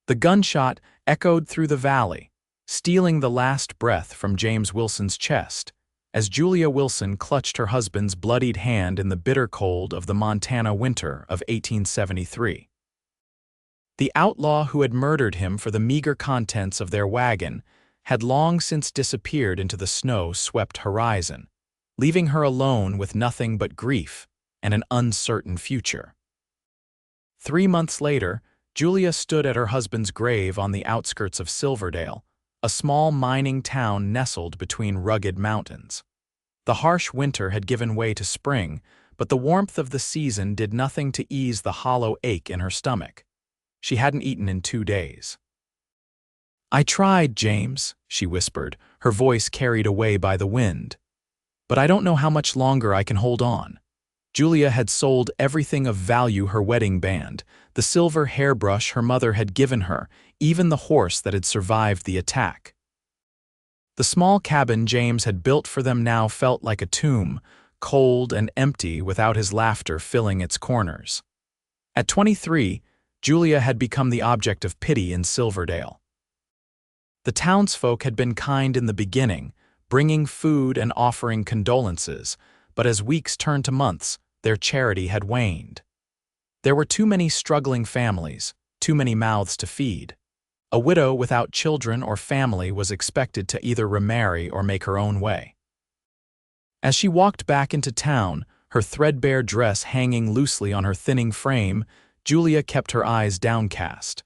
The gunshot echoed through the valley, stealing the last breath from James Wilson's chest, as Julia Wilson clutched her husband's bloodied hand in the bitter cold of the Montana winter of 1873. The outlaw who had murdered him for the meager contents of their wagon had long since disappeared into the snow-swept horizon, leaving her alone with nothing but grief and an uncertain future. 3 months later, Julia stood at her husband's grave on the outskirts of Silverdale, a small mining town nestled between rugged mountains. The harsh winter had given way to spring, but the warmth of the season did nothing to ease the hollow ache in her stomach. She hadn't eaten in 2 days. "I tried, James," she whispered, her voice carried away by the wind. "But I don't know how much longer I can hold on." Julia had sold everything of value: her wedding band, the silver hairbrush her mother had given her, even the horse that had survived the attack. The small cabin James had built for them now felt like a tomb, cold and empty without his laughter filling its corners. At 23, Julia had become the object of pity in Silverdale. The townsfolk had been kind in the beginning, bringing food and offering condolences, but as weeks turned to months, their charity had waned. There were too many struggling families, too many mouths to feed. A widow without children or family was expected to either remarry or make her own way. As she walked back into town, her threadbare dress hanging loosely on her thinning frame, Julia kept her eyes downcast.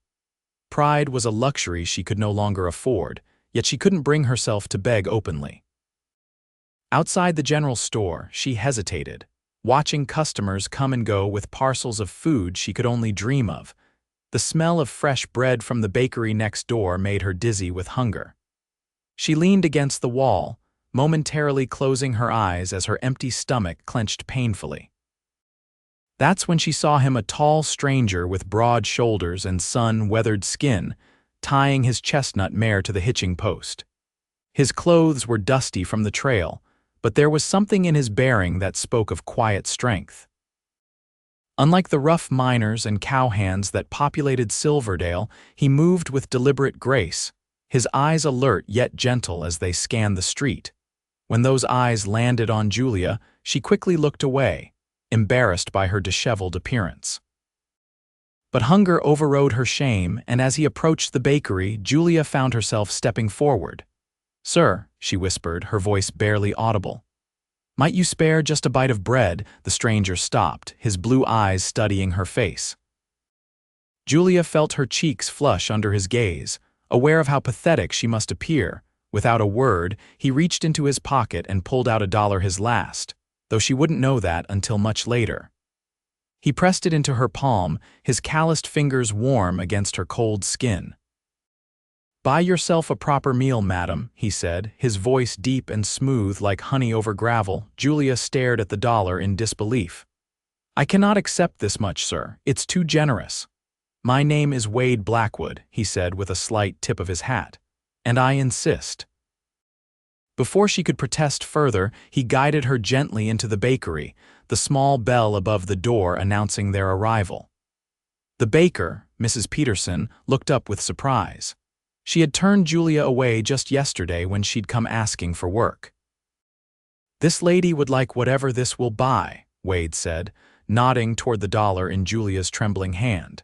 Pride was a luxury she could no longer afford, yet she couldn't bring herself to beg openly. Outside the general store, she hesitated, watching customers come and go with parcels of food she could only dream of. The smell of fresh bread from the bakery next door made her dizzy with hunger. She leaned against the wall, momentarily closing her eyes as her empty stomach clenched painfully. That's when she saw him, a tall stranger with broad shoulders and sun-weathered skin, tying his chestnut mare to the hitching post. His clothes were dusty from the trail, but there was something in his bearing that spoke of quiet strength. Unlike the rough miners and cowhands that populated Silverdale, he moved with deliberate grace, his eyes alert yet gentle as they scanned the street. When those eyes landed on Julia, she quickly looked away, embarrassed by her disheveled appearance. But hunger overrode her shame, and as he approached the bakery, Julia found herself stepping forward. "Sir," she whispered, her voice barely audible. "Might you spare just a bite of bread?" The stranger stopped, his blue eyes studying her face. Julia felt her cheeks flush under his gaze, aware of how pathetic she must appear. Without a word, he reached into his pocket and pulled out $1, his last, though she wouldn't know that until much later. He pressed it into her palm, his calloused fingers warm against her cold skin. "Buy yourself a proper meal, madam," he said, his voice deep and smooth like honey over gravel. Julia stared at the $1 in disbelief. "I cannot accept this much, sir. It's too generous." "My name is Wade Blackwood," he said with a slight tip of his hat, "and I insist." Before she could protest further, he guided her gently into the bakery, the small bell above the door announcing their arrival. The baker, Mrs. Peterson, looked up with surprise. She had turned Julia away just yesterday when she'd come asking for work. "This lady would like whatever this will buy," Wade said, nodding toward the $1 in Julia's trembling hand.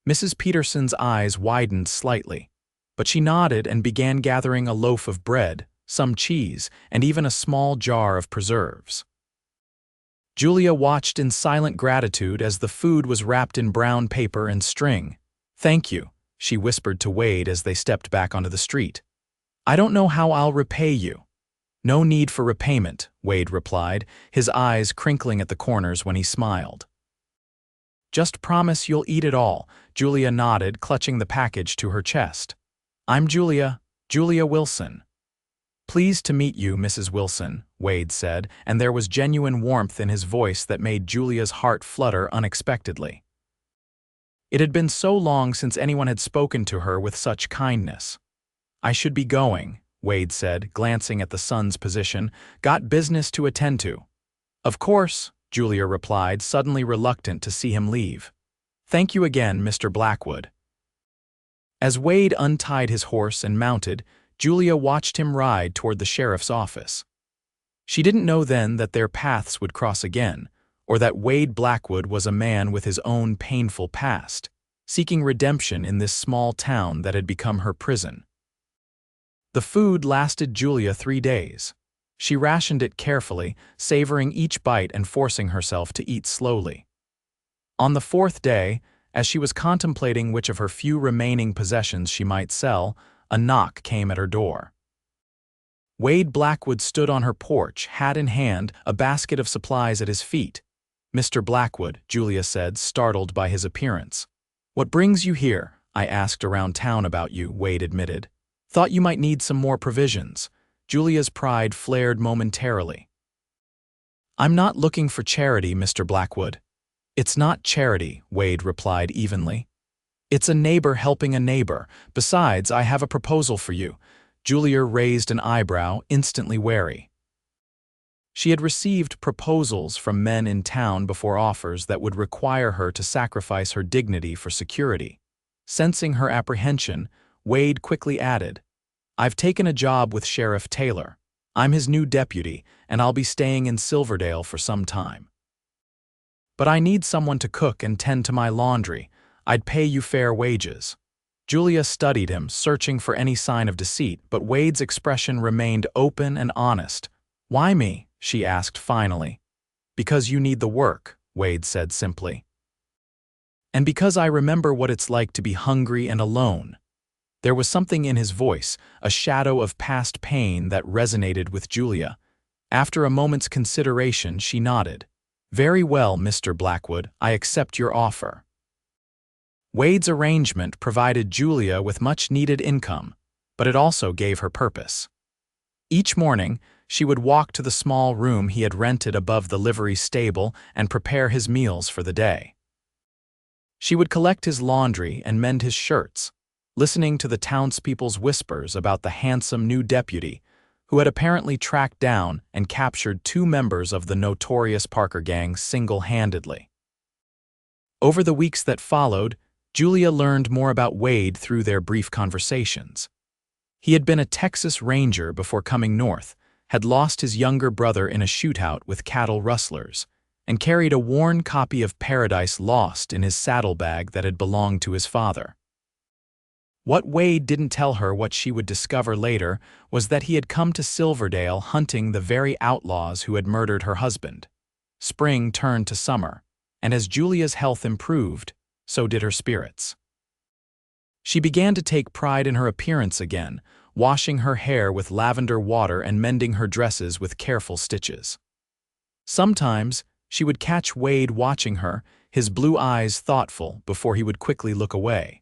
Mrs. Peterson's eyes widened slightly, but she nodded and began gathering a loaf of bread, some cheese, and even a small jar of preserves. Julia watched in silent gratitude as the food was wrapped in brown paper and string. "Thank you," she whispered to Wade as they stepped back onto the street. "I don't know how I'll repay you." "No need for repayment," Wade replied, his eyes crinkling at the corners when he smiled. "Just promise you'll eat it all." Julia nodded, clutching the package to her chest. "I'm Julia Wilson." "Pleased to meet you, Mrs. Wilson," Wade said, and there was genuine warmth in his voice that made Julia's heart flutter unexpectedly. It had been so long since anyone had spoken to her with such kindness. "I should be going," Wade said, glancing at the sun's position. "Got business to attend to." "Of course," Julia replied, suddenly reluctant to see him leave. "Thank you again, Mr. Blackwood." As Wade untied his horse and mounted, Julia watched him ride toward the sheriff's office. She didn't know then that their paths would cross again, or that Wade Blackwood was a man with his own painful past, seeking redemption in this small town that had become her prison. The food lasted Julia 3 days. She rationed it carefully, savoring each bite and forcing herself to eat slowly. On the 4th day, as she was contemplating which of her few remaining possessions she might sell, a knock came at her door. Wade Blackwood stood on her porch, hat in hand, a basket of supplies at his feet. "Mr. Blackwood," Julia said, startled by his appearance. "What brings you here?" "I asked around town about you," Wade admitted. "Thought you might need some more provisions." Julia's pride flared momentarily. "I'm not looking for charity, Mr. Blackwood." "It's not charity," Wade replied evenly. "It's a neighbor helping a neighbor. Besides, I have a proposal for you." Julia raised an eyebrow, instantly wary. She had received proposals from men in town before offers that would require her to sacrifice her dignity for security. Sensing her apprehension, Wade quickly added, "I've taken a job with Sheriff Taylor. I'm his new deputy, and I'll be staying in Silverdale for some time. But I need someone to cook and tend to my laundry. I'd pay you fair wages." Julia studied him, searching for any sign of deceit, but Wade's expression remained open and honest. "Why me?" she asked finally. "Because you need the work," Wade said simply. "And because I remember what it's like to be hungry and alone." There was something in his voice, a shadow of past pain that resonated with Julia. After a moment's consideration, she nodded. "Very well, Mr. Blackwood, I accept your offer." Wade's arrangement provided Julia with much-needed income, but it also gave her purpose. Each morning, she would walk to the small room he had rented above the livery stable and prepare his meals for the day. She would collect his laundry and mend his shirts, listening to the townspeople's whispers about the handsome new deputy who had apparently tracked down and captured 2 members of the notorious Parker gang single-handedly. Over the weeks that followed, Julia learned more about Wade through their brief conversations. He had been a Texas Ranger before coming north, had lost his younger brother in a shootout with cattle rustlers, and carried a worn copy of Paradise Lost in his saddlebag that had belonged to his father. What Wade didn't tell her, what she would discover later, was that he had come to Silverdale hunting the very outlaws who had murdered her husband. Spring turned to summer, and as Julia's health improved, so did her spirits. She began to take pride in her appearance again, washing her hair with lavender water and mending her dresses with careful stitches. Sometimes, she would catch Wade watching her, his blue eyes thoughtful, before he would quickly look away.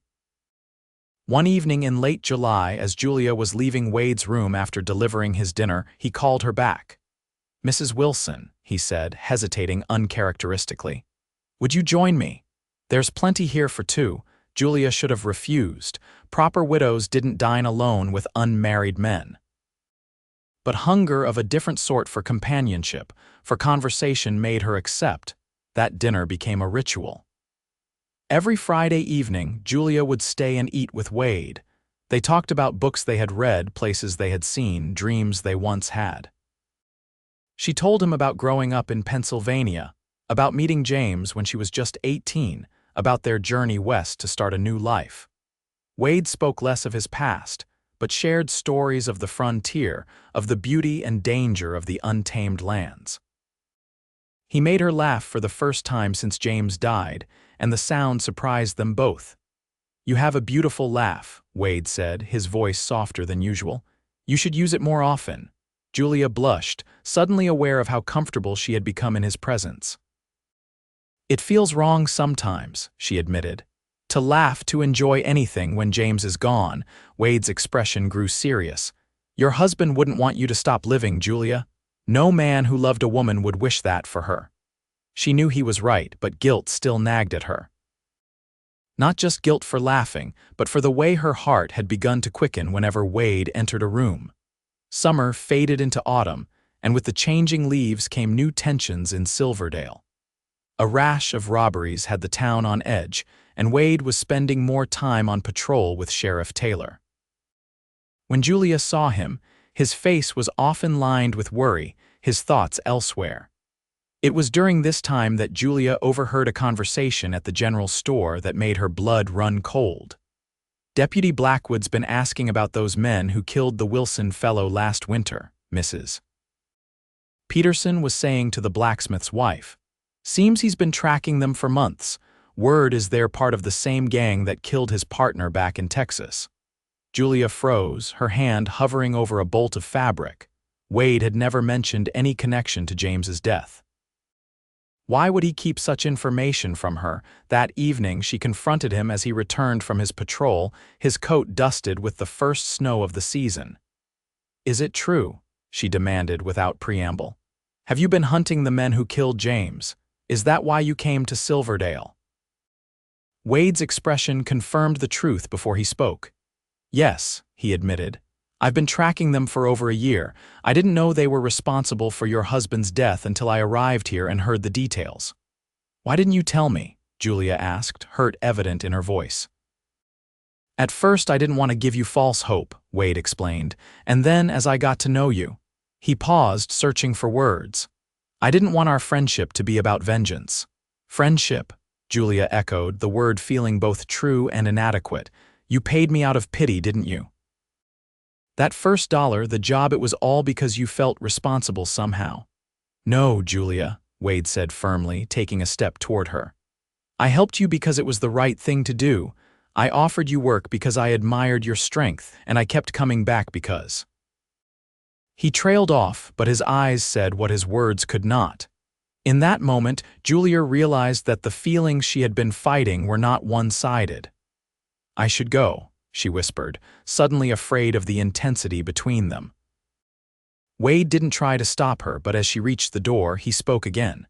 One evening in late July, as Julia was leaving Wade's room after delivering his dinner, he called her back. "Mrs. Wilson," he said, hesitating uncharacteristically. "Would you join me? There's plenty here for 2. Julia should have refused. Proper widows didn't dine alone with unmarried men. But hunger of a different sort for companionship, for conversation, made her accept. That dinner became a ritual. Every Friday evening, Julia would stay and eat with Wade. They talked about books they had read, places they had seen, dreams they once had. She told him about growing up in Pennsylvania, about meeting James when she was just 18, about their journey west to start a new life. Wade spoke less of his past, but shared stories of the frontier, of the beauty and danger of the untamed lands. He made her laugh for the first time since James died, and the sound surprised them both. "You have a beautiful laugh," Wade said, his voice softer than usual. "You should use it more often." Julia blushed, suddenly aware of how comfortable she had become in his presence. "It feels wrong sometimes," she admitted. "To laugh, to enjoy anything when James is gone." Wade's expression grew serious. "Your husband wouldn't want you to stop living, Julia. No man who loved a woman would wish that for her." She knew he was right, but guilt still nagged at her. Not just guilt for laughing, but for the way her heart had begun to quicken whenever Wade entered a room. Summer faded into autumn, and with the changing leaves came new tensions in Silverdale. A rash of robberies had the town on edge, and Wade was spending more time on patrol with Sheriff Taylor. When Julia saw him, his face was often lined with worry, his thoughts elsewhere. It was during this time that Julia overheard a conversation at the general store that made her blood run cold. "Deputy Blackwood's been asking about those men who killed the Wilson fellow last winter, Mrs. Peterson was saying to the blacksmith's wife. "Seems he's been tracking them for months. Word is they're part of the same gang that killed his partner back in Texas." Julia froze, her hand hovering over a bolt of fabric. Wade had never mentioned any connection to James's death. Why would he keep such information from her? That evening she confronted him as he returned from his patrol, his coat dusted with the first snow of the season. "Is it true?" she demanded without preamble. "Have you been hunting the men who killed James? Is that why you came to Silverdale?" Wade's expression confirmed the truth before he spoke. "Yes," he admitted. "I've been tracking them for over a year. I didn't know they were responsible for your husband's death until I arrived here and heard the details." "Why didn't you tell me?" Julia asked, hurt evident in her voice. "At first I didn't want to give you false hope," Wade explained, "and then as I got to know you." He paused, searching for words. "I didn't want our friendship to be about vengeance." "Friendship," Julia echoed, the word feeling both true and inadequate. "You paid me out of pity, didn't you? That first dollar, the job, it was all because you felt responsible somehow." "No, Julia," Wade said firmly, taking a step toward her. "I helped you because it was the right thing to do. I offered you work because I admired your strength, and I kept coming back because—" He trailed off, but his eyes said what his words could not. In that moment, Julia realized that the feelings she had been fighting were not one-sided. "I should go," she whispered, suddenly afraid of the intensity between them. Wade didn't try to stop her, but as she reached the door, he spoke again.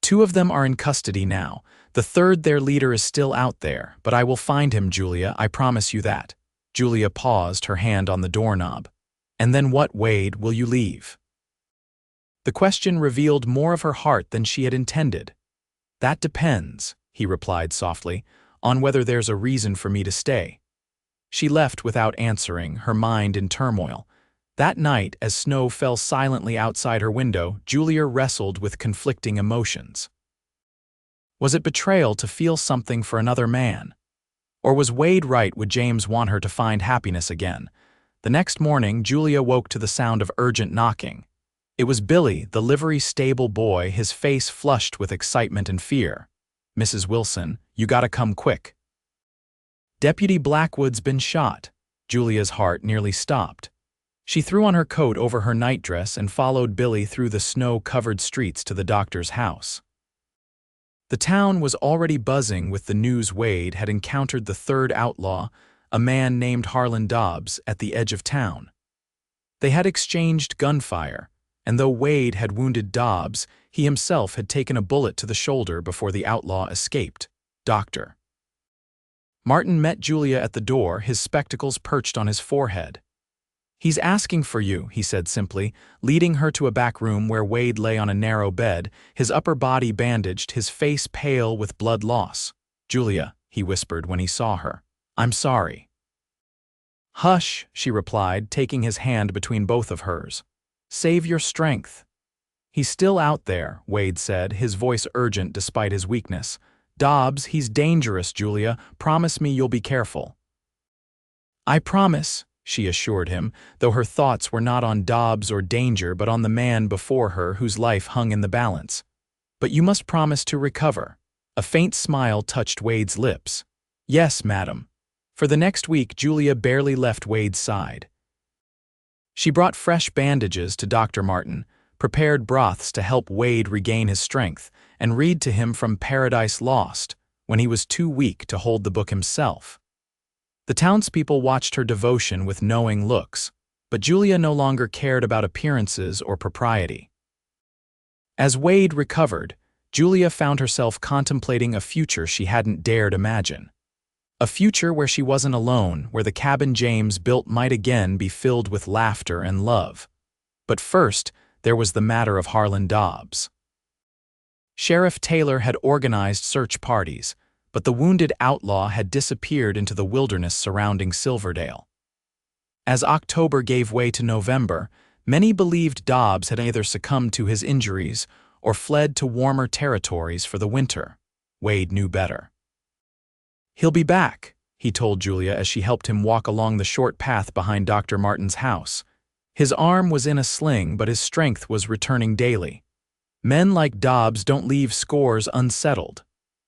"Two of them are in custody now. The third, their leader, is still out there, but I will find him, Julia, I promise you that." Julia paused, her hand on the doorknob. "And then what, Wade, will you leave?" The question revealed more of her heart than she had intended. "That depends," he replied softly, "on whether there's a reason for me to stay." She left without answering, her mind in turmoil. That night, as snow fell silently outside her window, Julia wrestled with conflicting emotions. Was it betrayal to feel something for another man? Or was Wade right? Would James want her to find happiness again? The next morning, Julia woke to the sound of urgent knocking. It was Billy, the livery-stable boy, his face flushed with excitement and fear. "Mrs. Wilson, you gotta come quick. Deputy Blackwood's been shot." Julia's heart nearly stopped. She threw on her coat over her nightdress and followed Billy through the snow-covered streets to the doctor's house. The town was already buzzing with the news Wade had encountered the third outlaw, a man named Harlan Dobbs, at the edge of town. They had exchanged gunfire, and though Wade had wounded Dobbs, he himself had taken a bullet to the shoulder before the outlaw escaped. Dr. Martin met Julia at the door, his spectacles perched on his forehead. "He's asking for you," he said simply, leading her to a back room where Wade lay on a narrow bed, his upper body bandaged, his face pale with blood loss. "Julia," he whispered when he saw her, "I'm sorry." "Hush," she replied, taking his hand between both of hers. "Save your strength." "He's still out there," Wade said, his voice urgent despite his weakness. "Dobbs, he's dangerous, Julia. Promise me you'll be careful." "I promise," she assured him, though her thoughts were not on Dobbs or danger but on the man before her whose life hung in the balance. "But you must promise to recover." A faint smile touched Wade's lips. "Yes, madam." For the next week, Julia barely left Wade's side. She brought fresh bandages to Dr. Martin, prepared broths to help Wade regain his strength, and read to him from Paradise Lost when he was too weak to hold the book himself. The townspeople watched her devotion with knowing looks, but Julia no longer cared about appearances or propriety. As Wade recovered, Julia found herself contemplating a future she hadn't dared imagine. A future where she wasn't alone, where the cabin James built might again be filled with laughter and love. But first, there was the matter of Harlan Dobbs. Sheriff Taylor had organized search parties, but the wounded outlaw had disappeared into the wilderness surrounding Silverdale. As October gave way to November, many believed Dobbs had either succumbed to his injuries or fled to warmer territories for the winter. Wade knew better. "He'll be back," he told Julia as she helped him walk along the short path behind Dr. Martin's house. His arm was in a sling, but his strength was returning daily. "Men like Dobbs don't leave scores unsettled."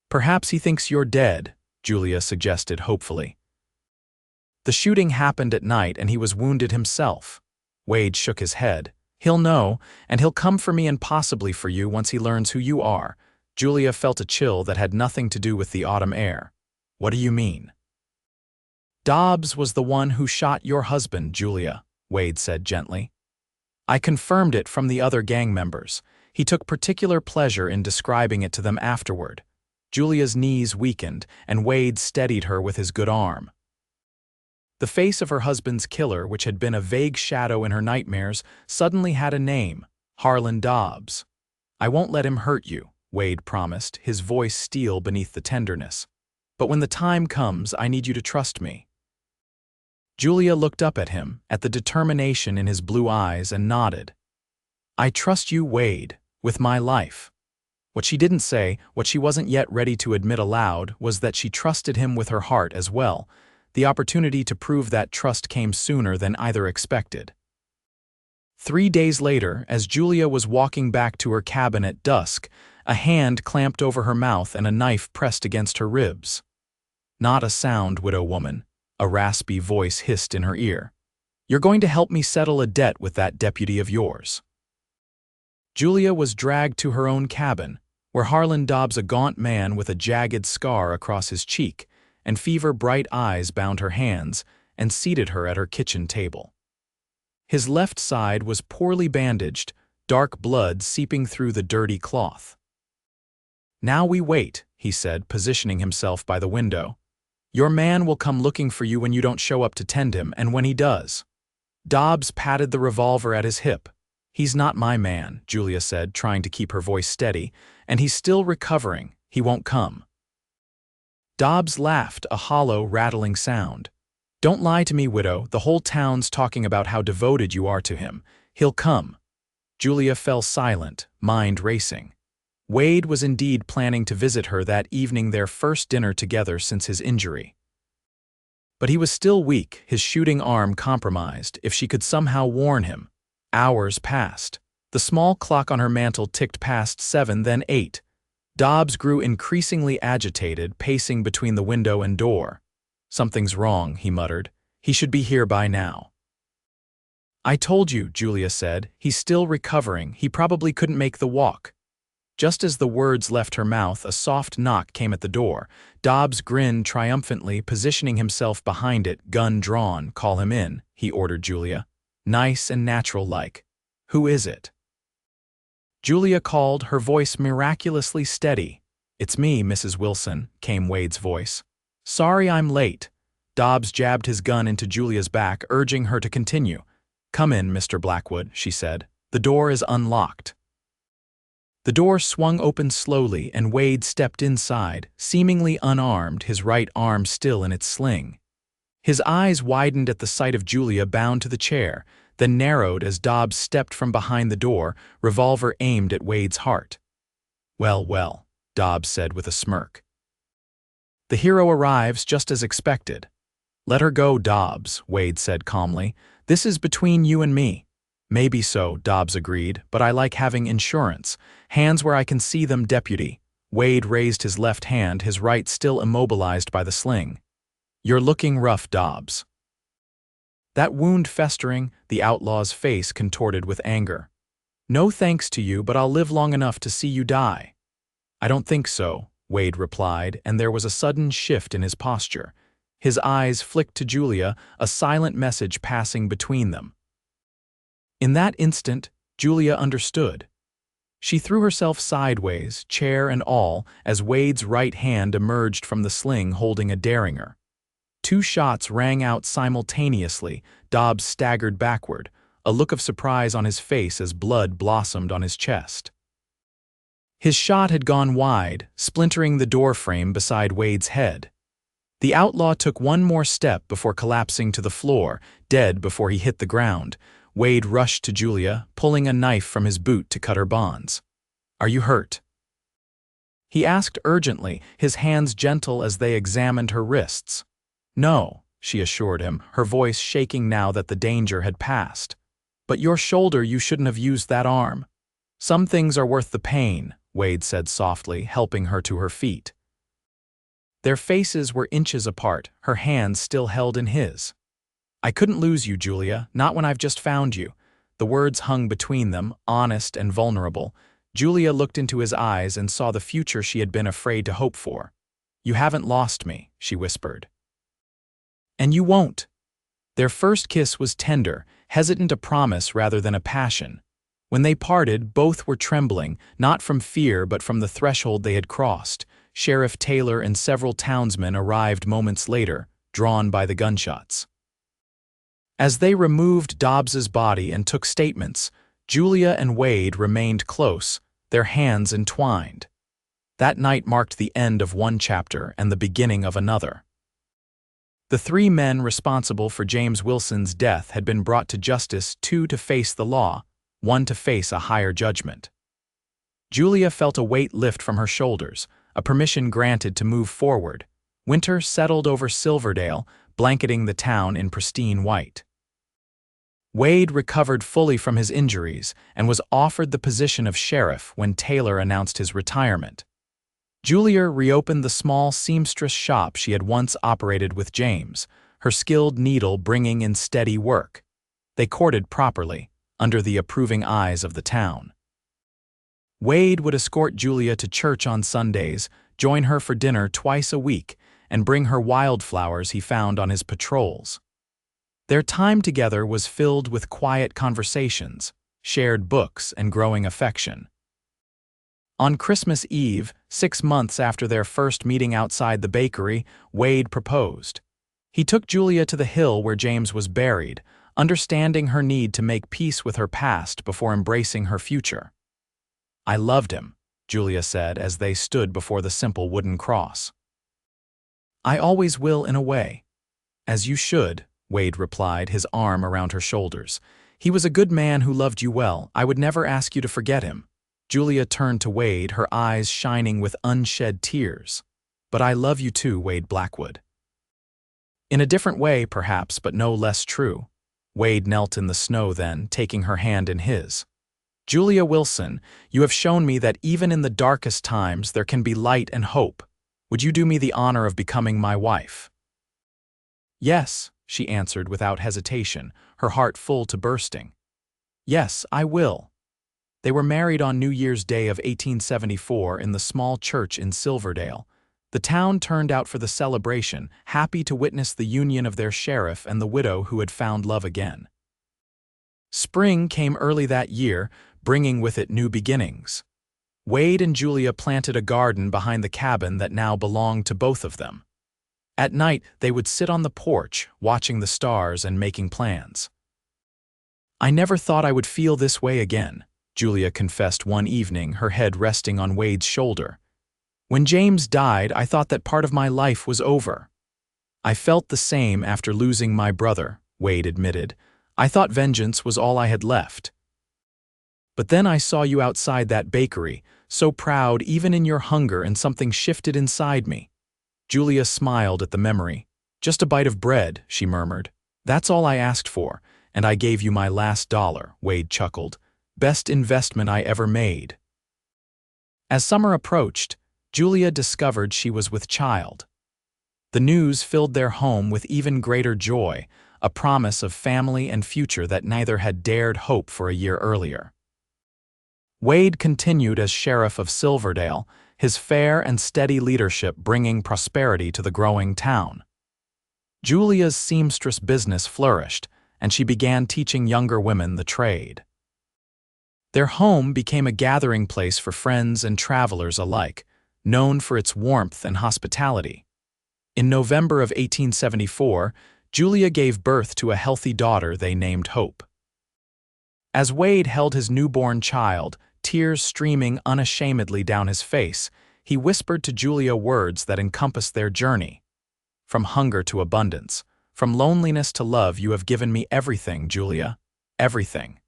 "Perhaps he thinks you're dead," Julia suggested hopefully. "The shooting happened at night and he was wounded himself." Wade shook his head. "He'll know, and he'll come for me and possibly for you once he learns who you are." Julia felt a chill that had nothing to do with the autumn air. "What do you mean?" "Dobbs was the one who shot your husband, Julia," Wade said gently. "I confirmed it from the other gang members. He took particular pleasure in describing it to them afterward." Julia's knees weakened, and Wade steadied her with his good arm. The face of her husband's killer, which had been a vague shadow in her nightmares, suddenly had a name: Harlan Dobbs. "I won't let him hurt you," Wade promised, his voice steel beneath the tenderness. "But when the time comes, I need you to trust me." Julia looked up at him, at the determination in his blue eyes, and nodded. "I trust you, Wade, with my life." What she didn't say, what she wasn't yet ready to admit aloud, was that she trusted him with her heart as well. The opportunity to prove that trust came sooner than either expected. 3 days later, as Julia was walking back to her cabin at dusk, a hand clamped over her mouth and a knife pressed against her ribs. "Not a sound, widow woman," a raspy voice hissed in her ear. "You're going to help me settle a debt with that deputy of yours." Julia was dragged to her own cabin, where Harlan Dobbs, a gaunt man with a jagged scar across his cheek and fever-bright eyes, bound her hands and seated her at her kitchen table. His left side was poorly bandaged, dark blood seeping through the dirty cloth. "Now we wait," he said, positioning himself by the window. "Your man will come looking for you when you don't show up to tend him, and when he does." Dobbs patted the revolver at his hip. "He's not my man," Julia said, trying to keep her voice steady, "and he's still recovering. He won't come." Dobbs laughed, a hollow, rattling sound. "Don't lie to me, widow. The whole town's talking about how devoted you are to him. He'll come." Julia fell silent, mind racing. Wade was indeed planning to visit her that evening, their first dinner together since his injury. But he was still weak, his shooting arm compromised. If she could somehow warn him. Hours passed. The small clock on her mantel ticked past 7, then 8. Dobbs grew increasingly agitated, pacing between the window and door. "Something's wrong," he muttered. "He should be here by now." "I told you," Julia said. "He's still recovering. He probably couldn't make the walk." Just as the words left her mouth, a soft knock came at the door. Dobbs grinned triumphantly, positioning himself behind it, gun drawn. "Call him in," he ordered Julia. Nice and natural-like. "Who is it?" Julia called, her voice miraculously steady. "It's me, Mrs. Wilson," came Wade's voice. "Sorry I'm late." Dobbs jabbed his gun into Julia's back, urging her to continue. "Come in, Mr. Blackwood," she said. "The door is unlocked." The door swung open slowly, and Wade stepped inside, seemingly unarmed, his right arm still in its sling. His eyes widened at the sight of Julia bound to the chair, then narrowed as Dobbs stepped from behind the door, revolver aimed at Wade's heart. "Well, well," Dobbs said with a smirk. "The hero arrives just as expected." "Let her go, Dobbs," Wade said calmly. "This is between you and me." "Maybe so," Dobbs agreed, "but I like having insurance. Hands where I can see them, deputy." Wade raised his left hand, his right still immobilized by the sling. "You're looking rough, Dobbs." That wound festering, the outlaw's face contorted with anger. "No thanks to you, but I'll live long enough to see you die." "I don't think so," Wade replied, and there was a sudden shift in his posture. His eyes flicked to Julia, a silent message passing between them. In that instant, Julia understood. She threw herself sideways, chair and all, as Wade's right hand emerged from the sling holding a derringer. 2 shots rang out simultaneously. Dobbs staggered backward, a look of surprise on his face as blood blossomed on his chest. His shot had gone wide, splintering the doorframe beside Wade's head. The outlaw took one more step before collapsing to the floor, dead before he hit the ground. Wade rushed to Julia, pulling a knife from his boot to cut her bonds. "Are you hurt?" he asked urgently, his hands gentle as they examined her wrists. "No," she assured him, her voice shaking now that the danger had passed. "But your shoulder, you shouldn't have used that arm." "Some things are worth the pain," Wade said softly, helping her to her feet. Their faces were inches apart, her hands still held in his. "I couldn't lose you, Julia, not when I've just found you." The words hung between them, honest and vulnerable. Julia looked into his eyes and saw the future she had been afraid to hope for. "You haven't lost me," she whispered. "And you won't." Their first kiss was tender, hesitant a promise rather than a passion. When they parted, both were trembling, not from fear but from the threshold they had crossed. Sheriff Taylor and several townsmen arrived moments later, drawn by the gunshots. As they removed Dobbs's body and took statements, Julia and Wade remained close, their hands entwined. That night marked the end of one chapter and the beginning of another. The three men responsible for James Wilson's death had been brought to justice, two to face the law, one to face a higher judgment. Julia felt a weight lift from her shoulders, a permission granted to move forward. Winter settled over Silverdale, blanketing the town in pristine white. Wade recovered fully from his injuries and was offered the position of sheriff when Taylor announced his retirement. Julia reopened the small seamstress shop she had once operated with James, her skilled needle bringing in steady work. They courted properly, under the approving eyes of the town. Wade would escort Julia to church on Sundays, join her for dinner twice a week, and bring her wildflowers he found on his patrols. Their time together was filled with quiet conversations, shared books, and growing affection. On Christmas Eve, 6 months after their first meeting outside the bakery, Wade proposed. He took Julia to the hill where James was buried, understanding her need to make peace with her past before embracing her future. "I loved him," Julia said as they stood before the simple wooden cross. "I always will in a way." "As you should," Wade replied, his arm around her shoulders. "He was a good man who loved you well. I would never ask you to forget him." Julia turned to Wade, her eyes shining with unshed tears. "But I love you too, Wade Blackwood." In a different way, perhaps, but no less true. Wade knelt in the snow then, taking her hand in his. "Julia Wilson, you have shown me that even in the darkest times there can be light and hope. Would you do me the honor of becoming my wife?" "Yes," she answered without hesitation, her heart full to bursting. "Yes, I will." They were married on New Year's Day of 1874 in the small church in Silverdale. The town turned out for the celebration, happy to witness the union of their sheriff and the widow who had found love again. Spring came early that year, bringing with it new beginnings. Wade and Julia planted a garden behind the cabin that now belonged to both of them. At night, they would sit on the porch, watching the stars and making plans. "I never thought I would feel this way again," Julia confessed one evening, her head resting on Wade's shoulder. "When James died, I thought that part of my life was over." "I felt the same after losing my brother," Wade admitted. "I thought vengeance was all I had left. But then I saw you outside that bakery, so proud even in your hunger, and something shifted inside me." Julia smiled at the memory. "Just a bite of bread," she murmured. "That's all I asked for, and I gave you my last dollar," Wade chuckled. "Best investment I ever made." As summer approached, Julia discovered she was with child. The news filled their home with even greater joy, a promise of family and future that neither had dared hope for a year earlier. Wade continued as sheriff of Silverdale, his fair and steady leadership bringing prosperity to the growing town. Julia's seamstress business flourished, and she began teaching younger women the trade. Their home became a gathering place for friends and travelers alike, known for its warmth and hospitality. In November of 1874, Julia gave birth to a healthy daughter they named Hope. As Wade held his newborn child, tears streaming unashamedly down his face, he whispered to Julia words that encompassed their journey. From hunger to abundance, from loneliness to love, you have given me everything, Julia. Everything.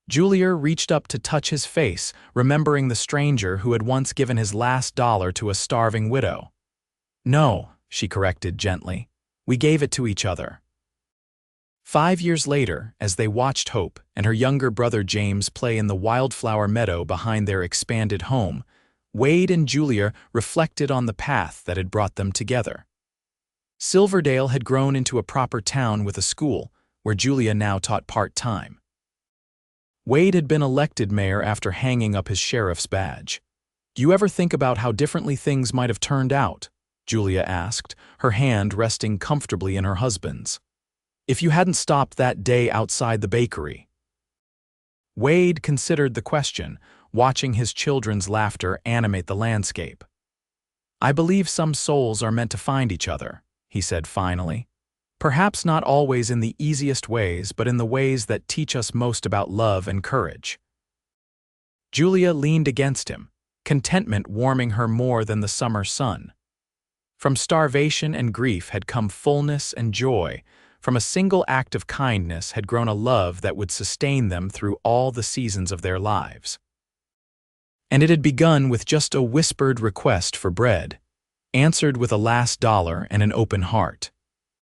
Julia reached up to touch his face, remembering the stranger who had once given his last dollar to a starving widow. No, she corrected gently. We gave it to each other. 5 years later, as they watched Hope and her younger brother James play in the wildflower meadow behind their expanded home, Wade and Julia reflected on the path that had brought them together. Silverdale had grown into a proper town with a school, where Julia now taught part-time. Wade had been elected mayor after hanging up his sheriff's badge. "Do you ever think about how differently things might have turned out?" Julia asked, her hand resting comfortably in her husband's. "If you hadn't stopped that day outside the bakery." Wade considered the question, watching his children's laughter animate the landscape. "I believe some souls are meant to find each other," he said finally. "Perhaps not always in the easiest ways, but in the ways that teach us most about love and courage." Julia leaned against him, contentment warming her more than the summer sun. From starvation and grief had come fullness and joy. From a single act of kindness had grown a love that would sustain them through all the seasons of their lives. And it had begun with just a whispered request for bread, answered with a last dollar and an open heart.